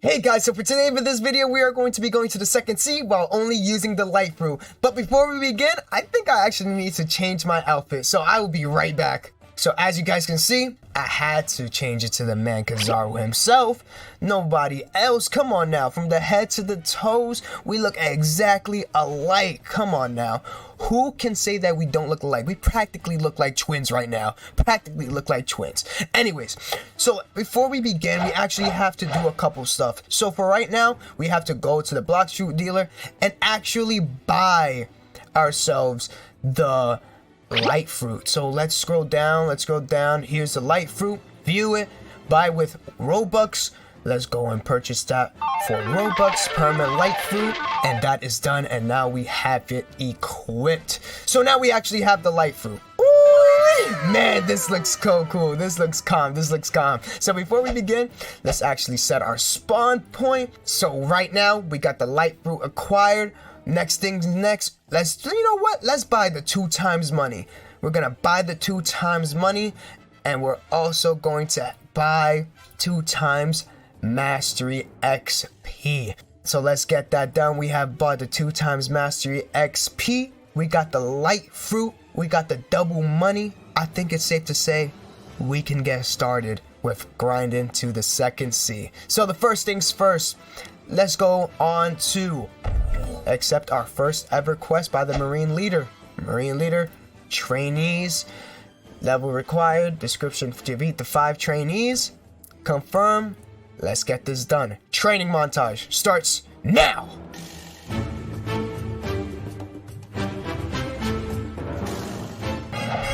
Hey guys, so for today for this video, we are going to be going to the second sea while only using the light fruit. But before we begin, I think I actually need to change my outfit, so I will be right back. So as you guys can see, I had to change it to the man Kizaru himself. Nobody else. Come on now, from the head to the toes, we look exactly alike. Come on now. Who can say that we don't look alike? We practically look like twins right now. Practically look like twins. Anyways, so before we begin, we actually have to do a couple stuff. So for right now, we have to go to the Blox fruit dealer and actually buy ourselves the light fruit. So let's scroll down. Here's the light fruit. View it. Buy with Robux. Let's go and purchase that for Robux, permanent light fruit, and that is done. And now we have it equipped. So now we actually have the light fruit. Ooh, man, this looks so cool. This looks calm. So before we begin, let's actually set our spawn point. So right now we got the light fruit acquired. Next things next, let's buy the 2 times money. We're gonna buy the 2 times money, and we're also going to buy 2 times mastery XP. So let's get that done. We have bought the 2 times mastery XP. We got the light fruit. We got the double money. I think it's safe to say we can get started with grinding to the second sea. So the first things first, let's go on to accept our first ever quest by the Marine Leader. Marine Leader, trainees, level required, description to beat the 5 trainees, confirm. Let's get this done. Training montage starts now.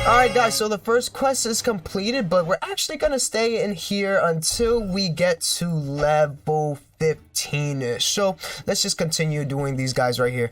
Alright guys, so the first quest is completed, but we're actually gonna stay in here until we get to level 15-ish. So let's just continue doing these guys right here.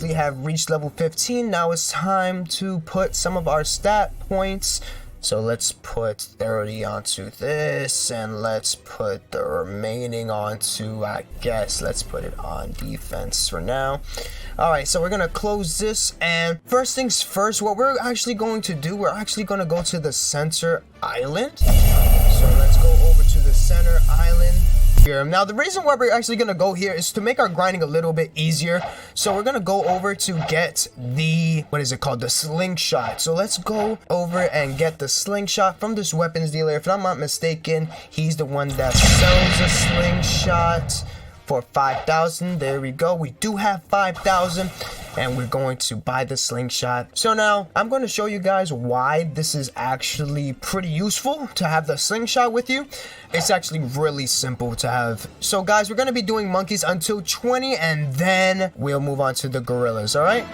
Have reached level 15. Now it's time to put some of our stat points. So let's put 30 onto this, and let's put the remaining onto, I guess, let's put it on defense for now. Alright, so we're gonna close this, and first things first, what we're actually going to do, we're actually gonna go to the center island. So let's go over to the center island. Now the reason why we're actually gonna go here is to make our grinding a little bit easier. So we're gonna go over to get the, what is it called, the slingshot. So let's go over and get the slingshot from this weapons dealer. If I'm not mistaken, he's the one that sells a slingshot for 5,000. There we go. We do have 5,000, and we're going to buy the slingshot. So now I'm going to show you guys why this is actually pretty useful to have the slingshot with you. It's actually really simple to have. So guys, we're going to be doing monkeys until 20, and then we'll move on to the gorillas. All right.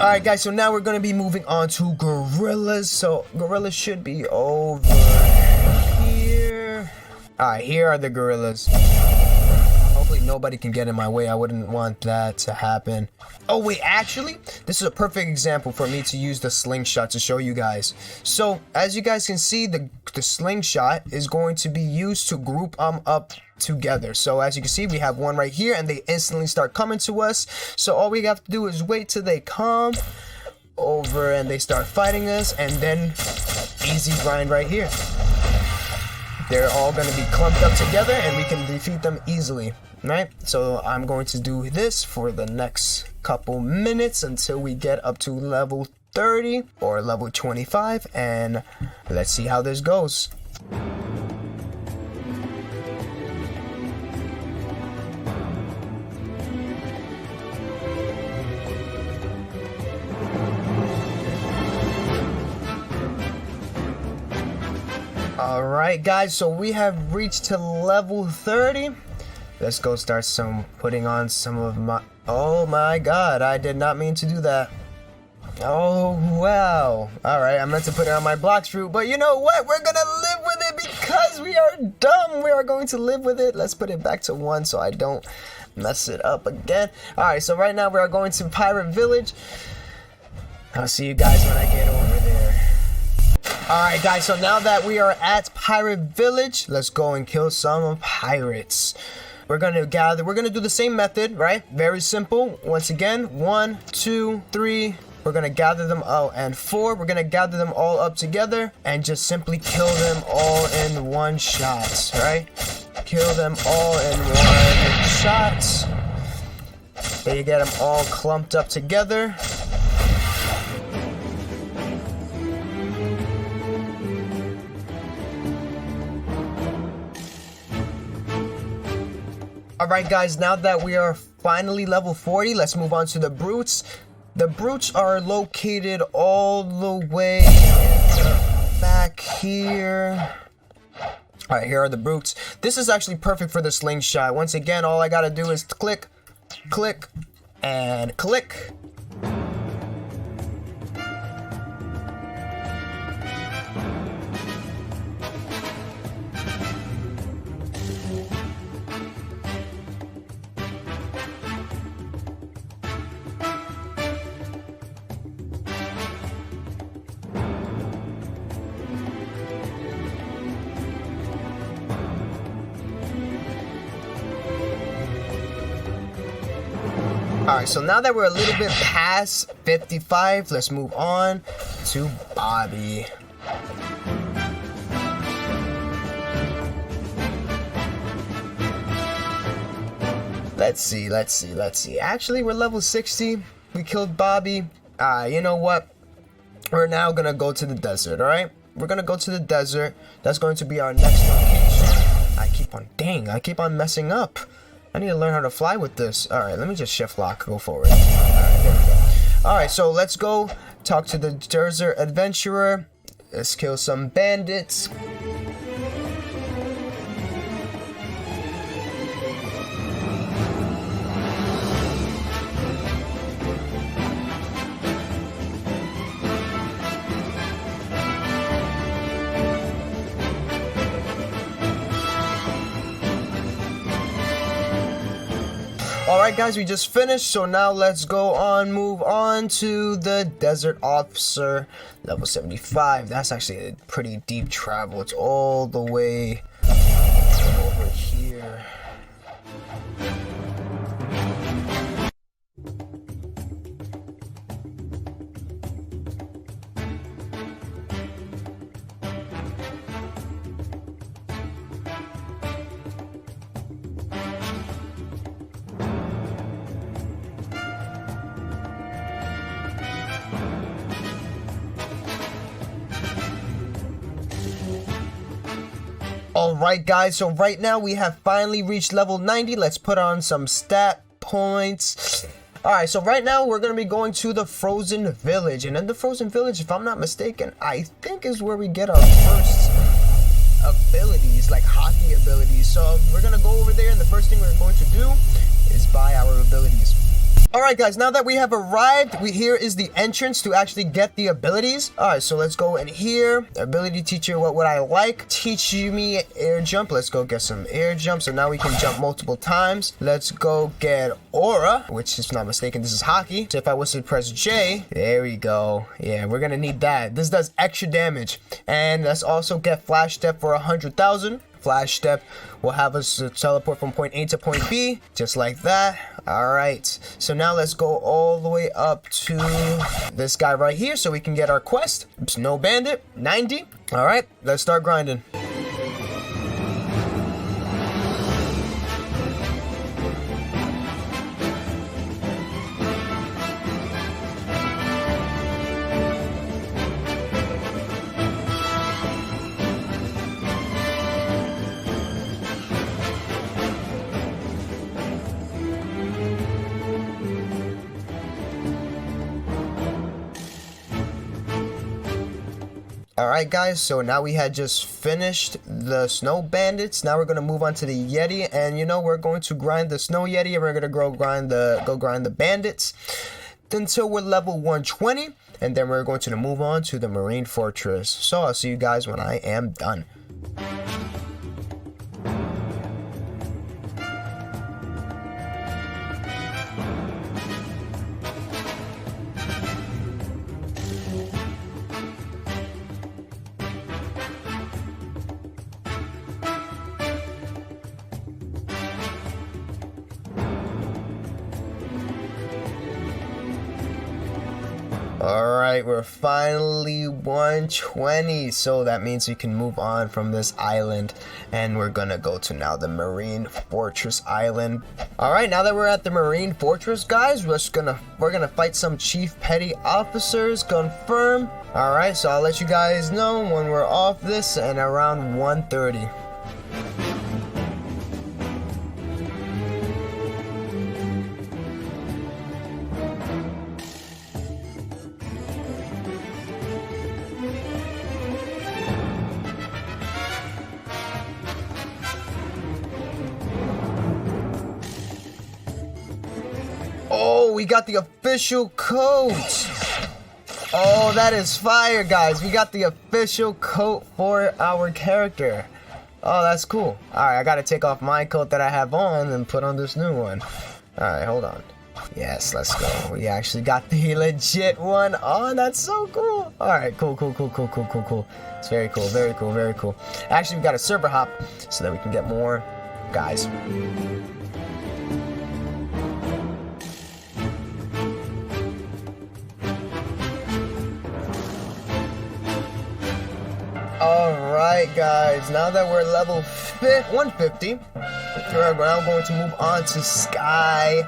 Alright guys, so now we're going to be moving on to gorillas. So gorillas should be over here. Alright, here are the gorillas. Hopefully nobody can get in my way. I wouldn't want that to happen. Oh wait, actually, this is a perfect example for me to use the slingshot to show you guys. So as you guys can see, the slingshot is going to be used to group up together. So as you can see, we have one right here, and they instantly start coming to us. So all we have to do is wait till they come over and they start fighting us, and then easy grind right here. They're all going to be clumped up together, and we can defeat them easily, right? So I'm going to do this for the next couple minutes until we get up to level 30 or level 25, and let's see how this goes. Alright guys, so we have reached to level 30. Let's go start putting on some of my, oh my god, I did not mean to do that. Oh wow. Alright, I meant to put it on my Blox fruit, but you know what? We're gonna live with it because we are dumb. We are going to live with it. Let's put it back to 1 so I don't Mess it up again. Alright, so right now we are going to Pirate Village. I'll see you guys when I get over there. Alright guys, so now that we are at Pirate Village, let's go and kill some pirates. We're gonna do the same method, right? Very simple. Once again, 1, 2, 3. We're gonna gather them, and 4. We're gonna gather them all up together and just simply kill them all in one shot, right? Kill them all in one shot. There you get them all clumped up together. Alright guys, now that we are finally level 40, let's move on to the brutes. The brutes are located all the way back here. Alright, here are the brutes. This is actually perfect for the slingshot. Once again, all I gotta do is click, click, and click. Alright, so now that we're a little bit past 55, let's move on to Bobby. Let's see. Actually, we're level 60. We killed Bobby. You know what? We're now gonna go to the desert, alright? We're gonna go to the desert. That's going to be our next location. I keep on messing up. I need to learn how to fly with this. Alright, let me just shift lock, go forward. Alright, there we go. Alright, so let's go talk to the desert adventurer. Let's kill some bandits. Alright guys, we just finished, so now let's move on to the Desert Officer, level 75. That's actually a pretty deep travel. It's all the way over here. Alright guys, so right now we have finally reached level 90. Let's put on some stat points. Alright, so right now we're going to be going to the Frozen Village. And in the Frozen Village, if I'm not mistaken, I think is where we get our first abilities, like hockey abilities. So we're going to go over there, and the first thing we're going to do is buy our abilities. Alright guys, now that we have arrived, here is the entrance to actually get the abilities. Alright, so let's go in here. Ability teacher, what would I like? Teach me air jump. Let's go get some air jump. So now we can jump multiple times. Let's go get aura, which is not mistaken, this is hockey. So if I was to press J, there we go. Yeah, we're gonna need that. This does extra damage. And let's also get flash step for 100,000. Flash step will have us teleport from point A to point B, just like that. Alright, so now let's go all the way up to this guy right here so we can get our quest. Snow Bandit, 90. Alright, let's start grinding. Alright guys, so now we had just finished the Snow Bandits. Now we're going to move on to the Yeti, and you know, we're going to grind the Snow Yeti, and we're going to go grind the Bandits until we're level 120, and then we're going to move on to the Marine Fortress. So I'll see you guys when I am done. Alright, we're finally 120, so that means we can move on from this island, and we're gonna go to now the Marine Fortress Island. Alright, now that we're at the Marine Fortress, guys, we're gonna fight some Chief Petty Officers, confirm. Alright, so I'll let you guys know when we're off this and around 1:30. Oh, we got the official coat. Oh, that is fire, guys. We got the official coat for our character. Oh, that's cool. Alright, I gotta take off my coat that I have on and put on this new one. Alright, hold on. Yes, let's go. We actually got the legit one on. That's so cool. Alright, cool. It's very cool, very cool, very cool. Actually, we got a server hop so that we can get more guys. Alright guys, now that we're level 150, we're now going to move on to Sky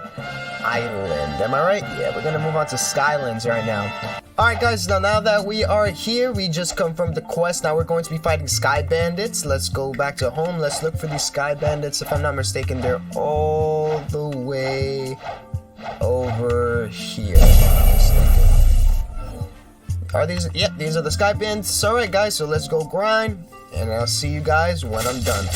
Island. Am I right? Yeah, we're going to move on to Skylands right now. Alright guys, now that we are here, we just come from the quest. Now we're going to be fighting Sky Bandits. Let's go back to home. Let's look for these Sky Bandits. If I'm not mistaken, they're all the way over here. Are these? Yep, these are the Sky Bandits. Alright guys, so let's go grind, and I'll see you guys when I'm done.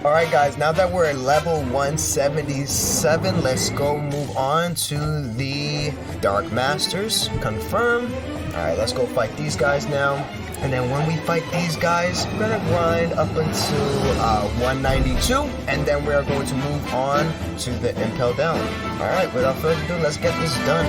Alright guys, now that we're at level 177, let's go move on to the Dark Masters. Confirm. Alright, let's go fight these guys now. And then when we fight these guys, we're gonna grind up until 192, and then we are going to move on to the Impel Down. Alright, without further ado, let's get this done.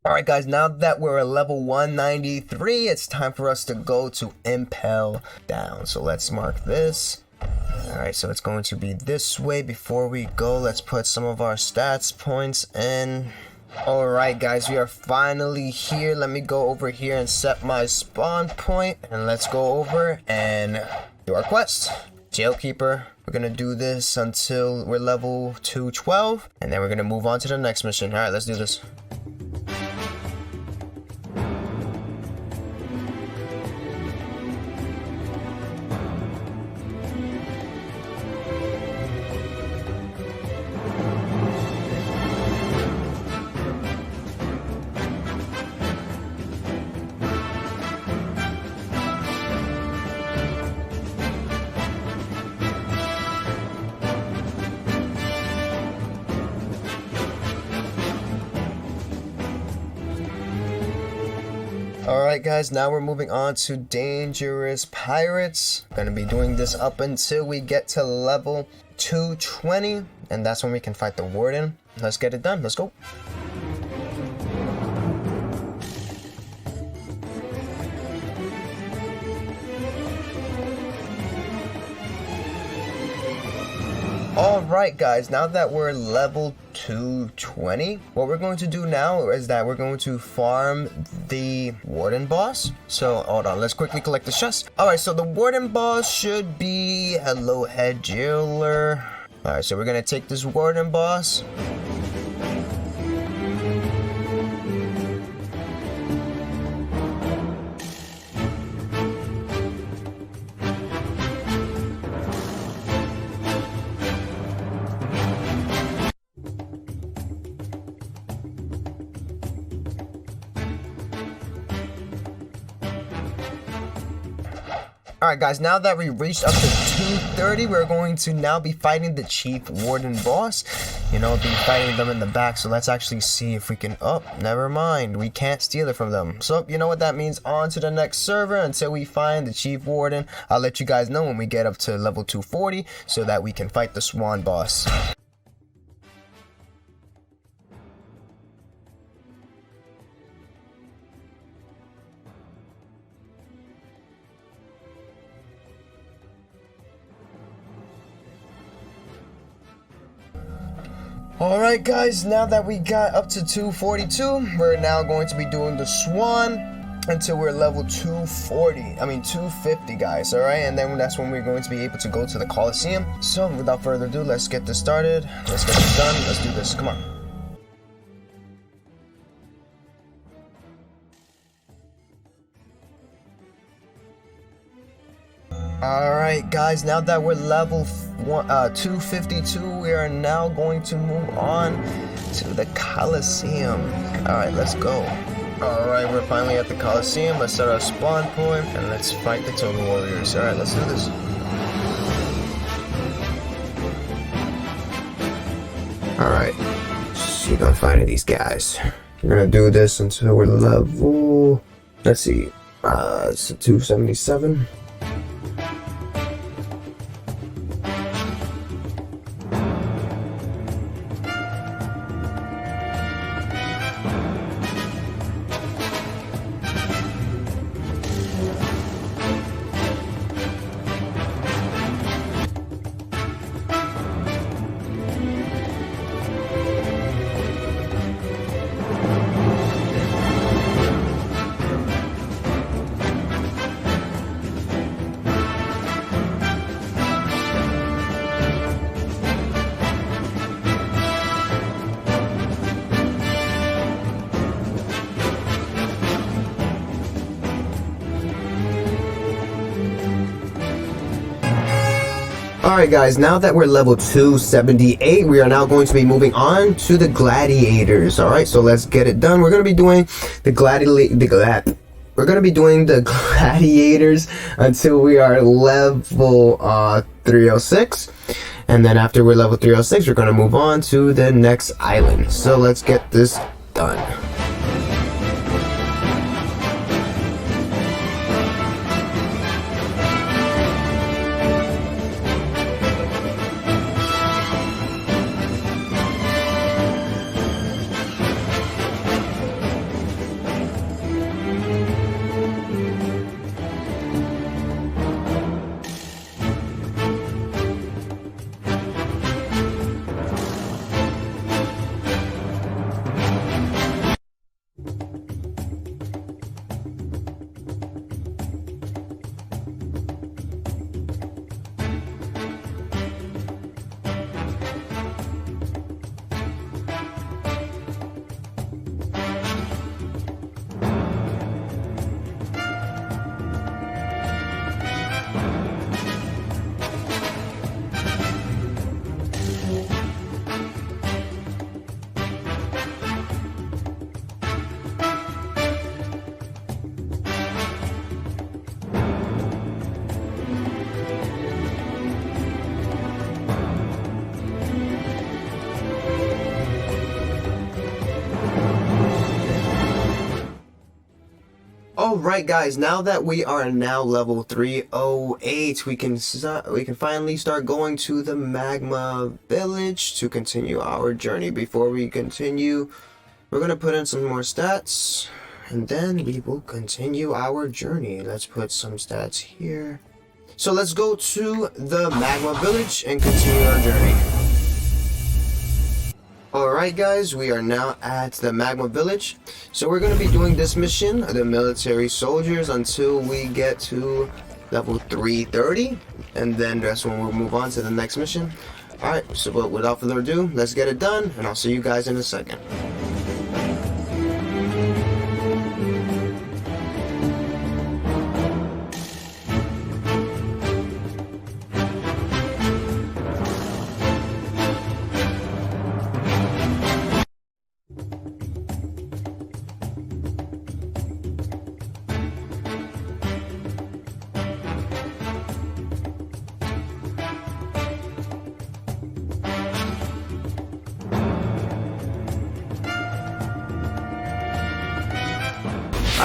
Alright guys, now that we're at level 193, it's time for us to go to Impel Down. So let's mark this. Alright, so it's going to be this way. Before we go, let's put some of our stats points in. Alright guys, we are finally here. Let me go over here and set my spawn point, and let's go over and do our quest. Jailkeeper. We're gonna do this until we're level 212, and then we're gonna move on to the next mission. Alright, let's do this. Alright guys, now we're moving on to Dangerous Pirates. Gonna be doing this up until we get to level 220, and that's when we can fight the Warden. Let's get it done, let's go. Alright guys, now that we're level 220, what we're going to do now is that we're going to farm the Warden boss. So hold on, let's quickly collect the chest. Alright, so the Warden boss should be Hello Head Jailer. Alright, so we're gonna take this Warden boss. Alright guys, now that we reached up to 230, we're going to now be fighting the Chief Warden boss. You know, be fighting them in the back, so let's actually see if we can... Oh, never mind, we can't steal it from them. So, you know what that means, on to the next server until we find the Chief Warden. I'll let you guys know when we get up to level 240 so that we can fight the Swan boss. Alright guys, now that we got up to 242, we're now going to be doing the Swan until we're level 250 guys, alright? And then that's when we're going to be able to go to the Coliseum. So without further ado, let's get this started. Let's get this done. Let's do this. Come on. Alright guys, now that we're level 252, we are now going to move on to the Coliseum. Alright, let's go. Alright, we're finally at the Coliseum. Let's set our spawn point and let's fight the Total Warriors. Alright, let's do this. Alright, see if I'm finding these guys. We're gonna do this until we're level... Let's see, it's 277. Alright guys, now that we're level 278, we are now going to be moving on to the Gladiators. Alright, so let's get it done. We're going to be doing the Gladiators until we are level 306. And then after we're level 306, we're going to move on to the next island. So let's get this done. Alright guys, now that we are now level 308, we can finally start going to the Magma Village to continue our journey. Before we continue, we're going to put in some more stats, and then we will continue our journey. Let's put some stats here. So let's go to the Magma Village and continue our journey. Alright guys, we are now at the Magma Village. So we're going to be doing this mission, the military soldiers, until we get to level 330. And then that's when we'll move on to the next mission. Alright, so but without further ado, let's get it done, and I'll see you guys in a second.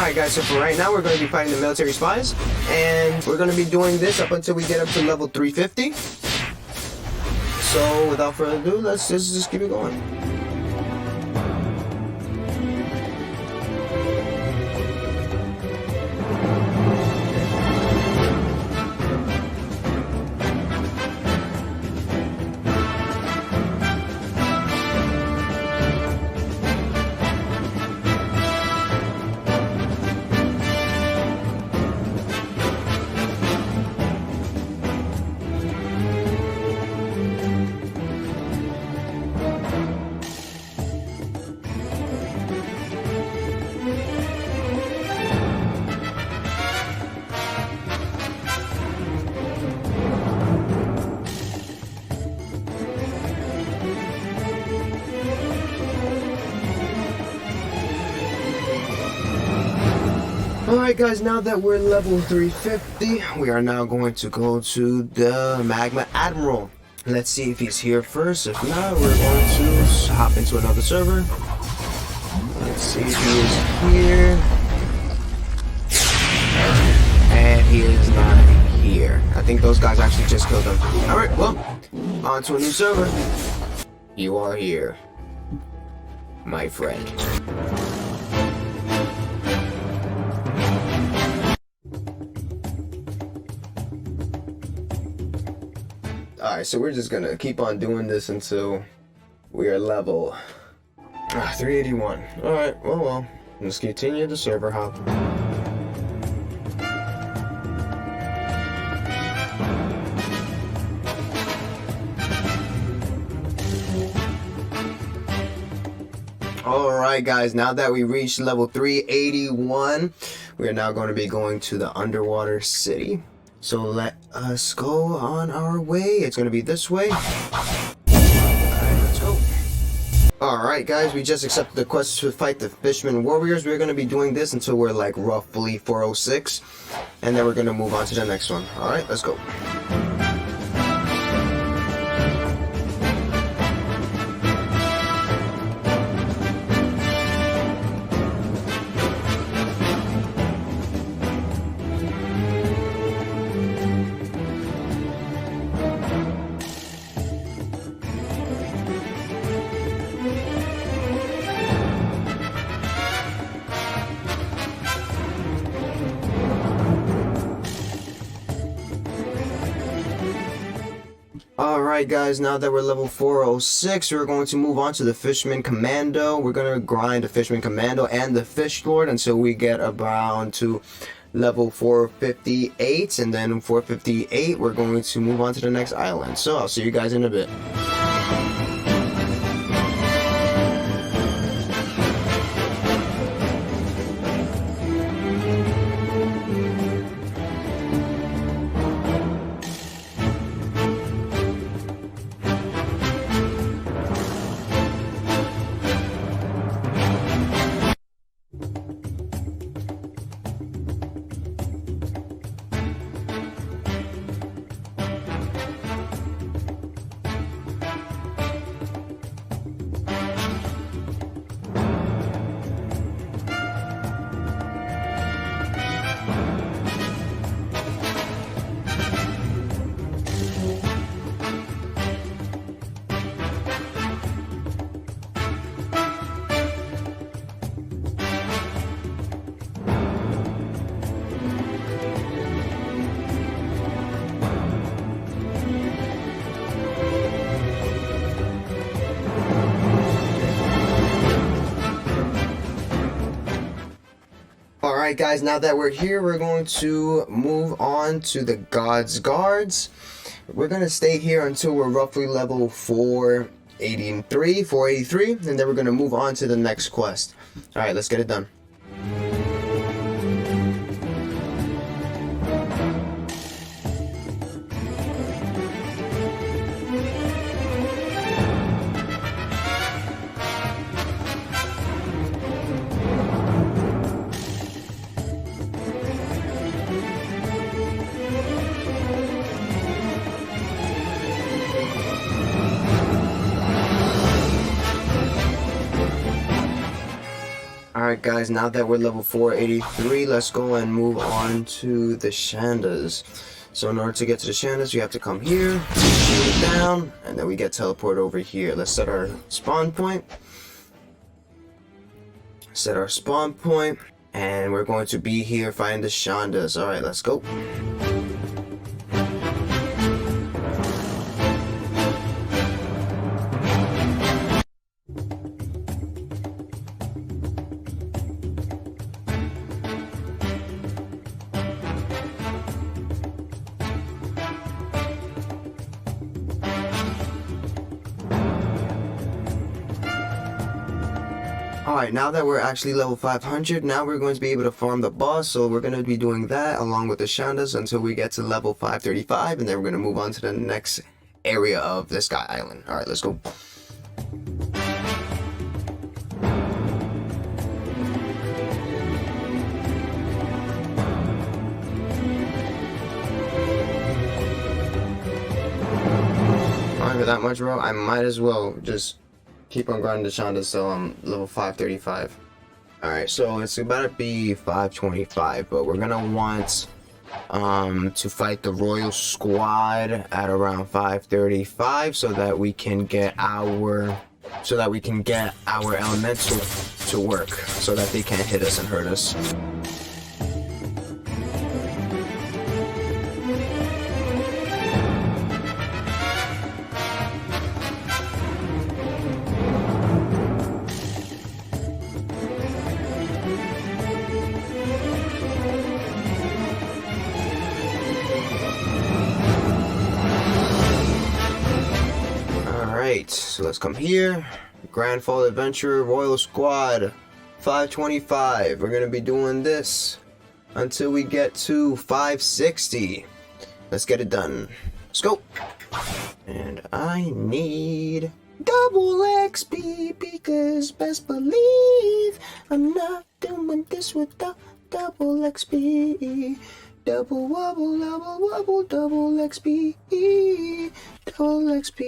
Alright guys, so for right now we're going to be fighting the military spies, and we're going to be doing this up until we get up to level 350. So without further ado, let's just keep it going. Alright guys, now that we're level 350, we are now going to go to the Magma Admiral. Let's see if he's here first. If not, we're going to hop into another server. Let's see if he is here. And he is not here. I think those guys actually just killed him. Alright, well, on to a new server. You are here, my friend. Alright, so we're just gonna keep on doing this until we are level 381. Alright, well, let's continue the server hop. Alright guys, now that we reached level 381, we are now going to be going to the underwater city. So let us go on our way. It's going to be this way. Alright, let's go. Alright guys, we just accepted the quest to fight the Fishman Warriors. We're going to be doing this until we're like roughly 406. And then we're going to move on to the next one. Alright, let's go. Alright guys, now that we're level 406, we're going to move on to the Fishman Commando. We're going to grind the Fishman Commando and the Fish Lord until we get around to level 458, and then 458 we're going to move on to the next island. So I'll see you guys in a bit. Alright guys, now that we're here, we're going to move on to the God's Guards. We're going to stay here until we're roughly level 483, and then we're going to move on to the next quest. Alright, let's get it done. Alright guys, now that we're level 483, let's go and move on to the Shandas. So in order to get to the Shandas, you have to come here, shoot it down, and then we get teleported over here. Let's set our spawn point. Set our spawn point, and we're going to be here fighting the Shandas. Alright, let's go. Alright, now that we're actually level 500, now we're going to be able to farm the boss, so we're going to be doing that along with the Shandas until we get to level 535, and then we're going to move on to the next area of the Sky Island. Alright, let's go. Alright, with that much, bro, I might as well just keep on grinding the Shandas till I'm level 535. Alright, so it's about to be 525, but we're gonna want to fight the Royal Squad at around 535 so that we can get our elemental to work so that they can't hit us and hurt us. So let's come here. Grand Fall Adventurer Royal Squad 525. We're gonna be doing this until we get to 560. Let's get it done. Let's go. And I need double XP because best believe I'm not doing this without double XP. Double wobble, double wobble, double XP, double XP.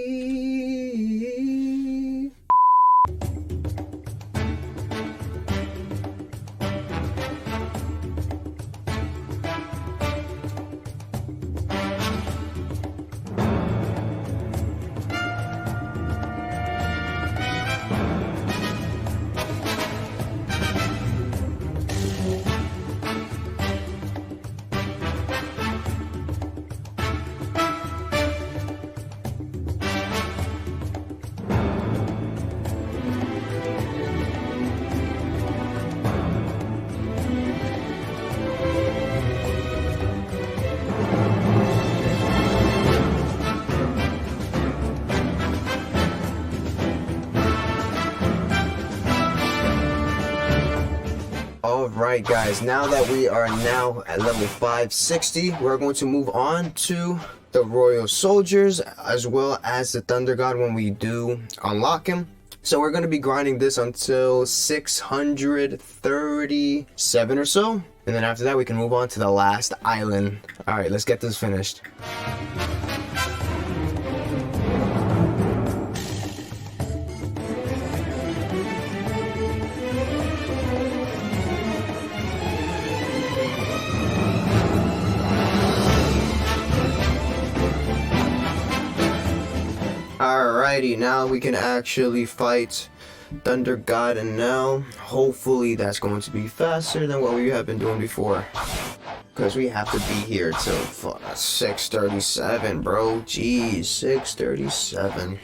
Alright guys, now that we are now at level 560, we're going to move on to the Royal Soldiers as well as the Thunder God when we do unlock him. So we're going to be grinding this until 637 or so, and then after that we can move on to the last island. Alright, let's get this finished. Alrighty, now we can actually fight Thunder God, and now hopefully that's going to be faster than what we have been doing before, because we have to be here till 6:37, bro. Jeez, 6:37.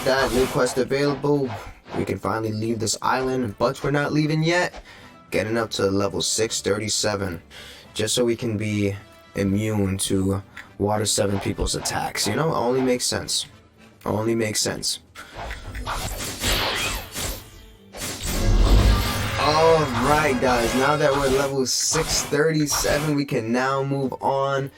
like that. New quest available. We can finally leave this island, but we're not leaving yet. Getting up to level 637, just so we can be immune to Water 7 people's attacks. You know, only makes sense. Only makes sense. Alright guys, now that we're level 637, we can now move on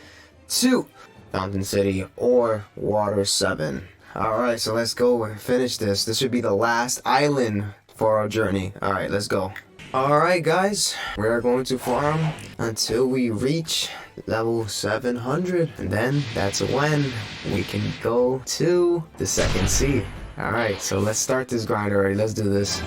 to Fountain City or Water 7. Alright, so let's go and finish this. This should be the last island for our journey. Alright, let's go. Alright guys, we are going to farm until we reach level 700. And then that's when we can go to the second sea. Alright, so let's start this grind already. Let's do this.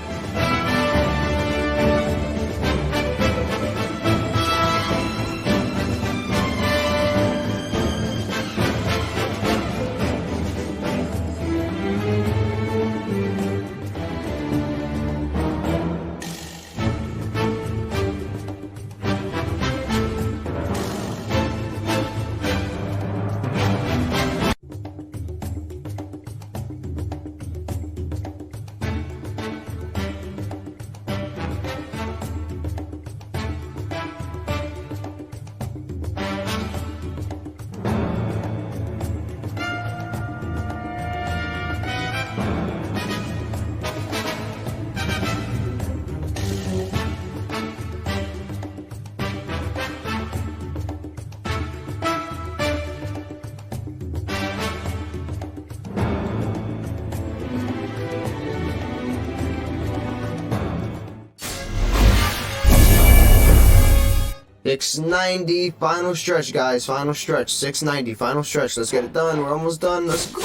$690 final stretch, guys. Final stretch. $690 final stretch. Let's get it done. We're almost done. Let's go.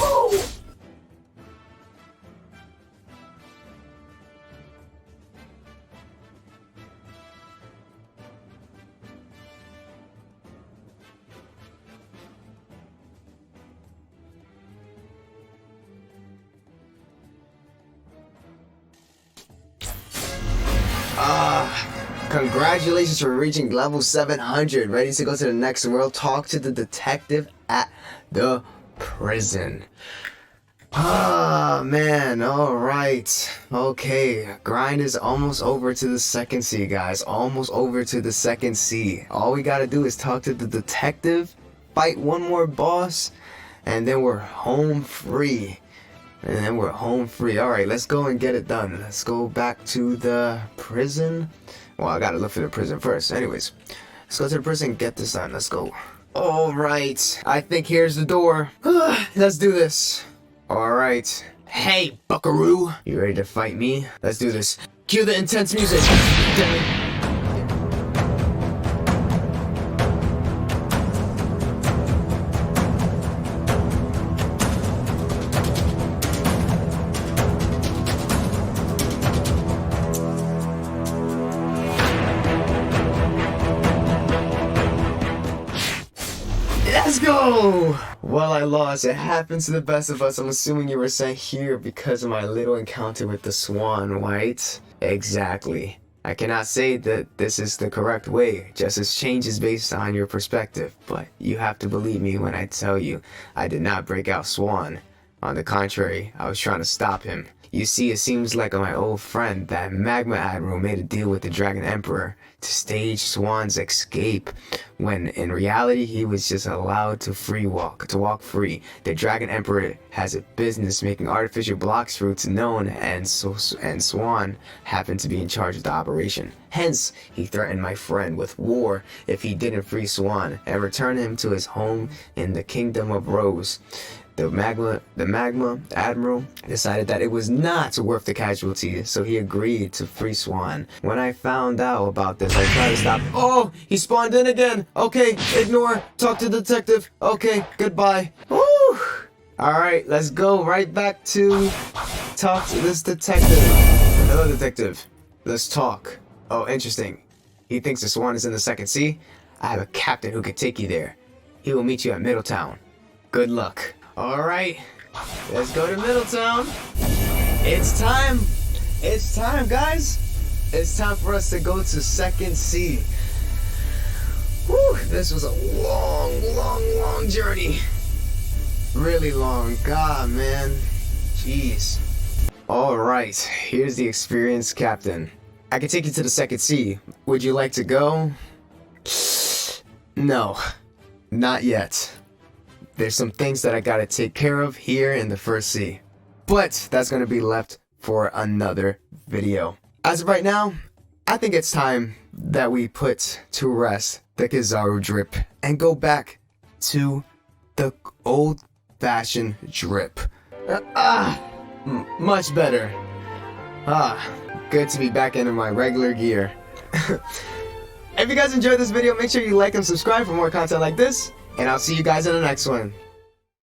Congratulations for reaching level 700. Ready to go to the next world. Talk to the detective at the prison. Man. Alright. Okay. Grind is almost over to the second sea, guys. Almost over to the second sea. All we gotta do is talk to the detective, fight one more boss, and then we're home free. Alright, let's go and get it done. Let's go back to the prison. Well, I gotta look for the prison first. Anyways, let's go to the prison and get this done. Let's go. Alright, I think here's the door. Let's do this. Alright. Hey, buckaroo. You ready to fight me? Let's do this. Cue the intense music. Let's go! Well, I lost. It happens to the best of us. I'm assuming you were sent here because of my little encounter with the swan, right? Exactly. I cannot say that this is the correct way. Justice changes based on your perspective. But you have to believe me when I tell you I did not break out Swan. On the contrary, I was trying to stop him. You see, it seems like my old friend, that Magma Admiral, made a deal with the Dragon Emperor to stage Swan's escape, when in reality he was just allowed to walk free. The Dragon Emperor has a business making artificial Blox fruits known, and Swan happened to be in charge of the operation. Hence, he threatened my friend with war if he didn't free Swan and return him to his home in the Kingdom of Rose. The Magma Admiral decided that it was not worth the casualty, so he agreed to free Swan. When I found out about this, I tried to stop. Oh, he spawned in again. Okay, ignore. Talk to the detective. Okay, goodbye. Woo! Alright, let's go right back to talk to this detective. Hello, detective. Let's talk. Oh, interesting. He thinks the Swan is in the second sea? I have a captain who can take you there. He will meet you at Middletown. Good luck. Alright, let's go to Middletown. It's time. It's time, guys. It's time for us to go to Second Sea. Whew, this was a long journey. Really long. God, man. Jeez. Alright, here's the experienced captain. I can take you to the second sea. Would you like to go? No, not yet. There's some things that I gotta take care of here in the first sea. But that's gonna be left for another video. As of right now, I think it's time that we put to rest the Kizaru drip and go back to the old-fashioned drip. Much better. Good to be back into my regular gear. If you guys enjoyed this video, make sure you like and subscribe for more content like this, and I'll see you guys in the next one.